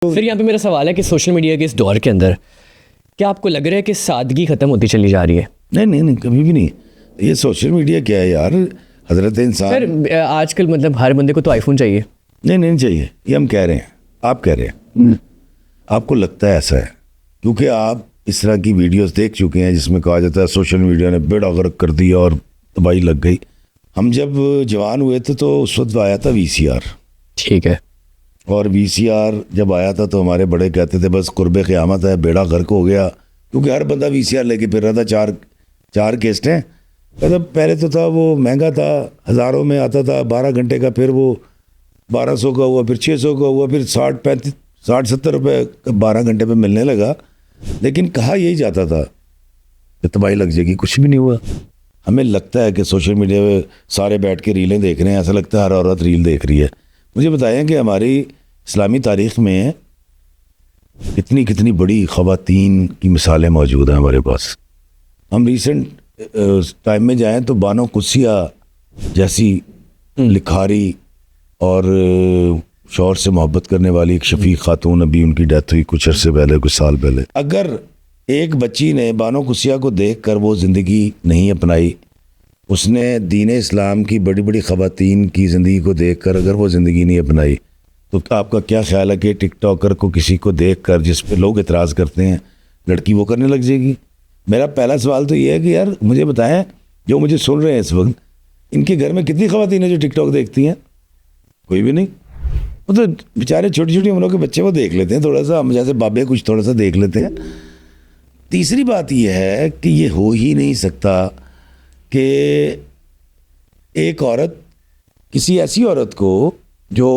फिर यहाँ पे मेरा सवाल है कि सोशल मीडिया के इस दौर के अंदर क्या आपको लग रहा है कि सादगी ख़त्म होती चली जा रही है? नहीं, कभी भी नहीं। ये सोशल मीडिया क्या है यार, हजरत इंसान। सर आजकल मतलब हर बंदे को तो आईफोन चाहिए। नहीं चाहिए, ये हम कह रहे हैं, आप कह रहे हैं, आपको लगता है ऐसा है क्योंकि आप इस तरह की वीडियोस देख चुके हैं जिसमें कहा जाता है सोशल मीडिया ने बेड़ा गर्क कर दिया और तबाही लग गई। हम जब जवान हुए थे तो उस वक्त आया था VCR। ठीक है। और VCR जब आया था तो हमारे बड़े कहते थे बस कुर्बे क़यामत है, बेड़ा गर्क हो गया, क्योंकि हर बंदा VCR लेके फिर रहा था। चार केस्टें, मतलब पहले तो था वो महंगा था, हज़ारों में आता था 12 घंटे का, फिर वो 1200 का हुआ, फिर 600 का हुआ, फिर 60-70 रुपये 12 घंटे पे मिलने लगा। लेकिन कहा यही जाता था कि तबाही लग जाएगी, कुछ भी नहीं हुआ। हमें लगता है कि सोशल मीडिया पे सारे बैठ के रीलें देख रहे हैं, ऐसा लगता है हर औरत रील देख रही है। मुझे बताएं कि हमारी इस्लामी तारीख़ में कितनी बड़ी ख़वातीन की मिसालें मौजूद हैं हमारे पास। हम रिसेंट टाइम में जाएं तो बानो कुसिया जैसी लिखारी और शौहर से मोहब्बत करने वाली एक शफीक खातून, अभी उनकी डेथ हुई कुछ अरसे पहले, कुछ साल पहले। अगर एक बच्ची ने बानो कुसिया को देख कर वो ज़िंदगी नहीं अपनाई, उसने दीन इस्लाम की बड़ी बड़ी ख़वातीन की ज़िंदगी को देख कर अगर वो ज़िंदगी नहीं अपनाई, तो आपका क्या ख्याल है कि टिकटॉकर को किसी को देख कर जिस पे लोग एतराज़ करते हैं लड़की वो करने लग जाएगी? मेरा पहला सवाल तो ये है कि यार मुझे बताएं, जो मुझे सुन रहे हैं इस वक्त, इनके घर में कितनी ख़वातीन है जो टिकटॉक देखती हैं? कोई भी नहीं। वो तो बेचारे छोटी छोटी उम्रों के बच्चे वो देख लेते हैं, थोड़ा सा हम जैसे बाबे कुछ थोड़ा सा देख लेते हैं। तीसरी बात यह है कि ये हो ही नहीं सकता कि एक औरत किसी ऐसी औरत को जो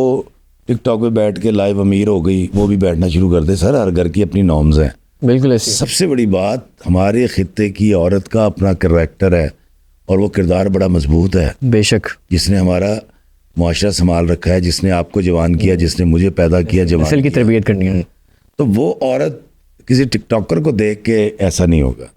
टिकटॉक पे बैठ के लाइव अमीर हो गई वो भी बैठना शुरू कर दे। सर हर घर की अपनी नॉर्म्स हैं। बिल्कुल ऐसी। सबसे बड़ी बात, हमारे खित्ते की औरत का अपना करैक्टर है और वो किरदार बड़ा मजबूत है। बेशक। जिसने हमारा मुआशरा संभाल रखा है, जिसने आपको जवान किया, जिसने मुझे पैदा किया, जवान नस्ल की तरबियत करनी है, तो वो औरत किसी टिकटॉकर को देख के ऐसा नहीं होगा।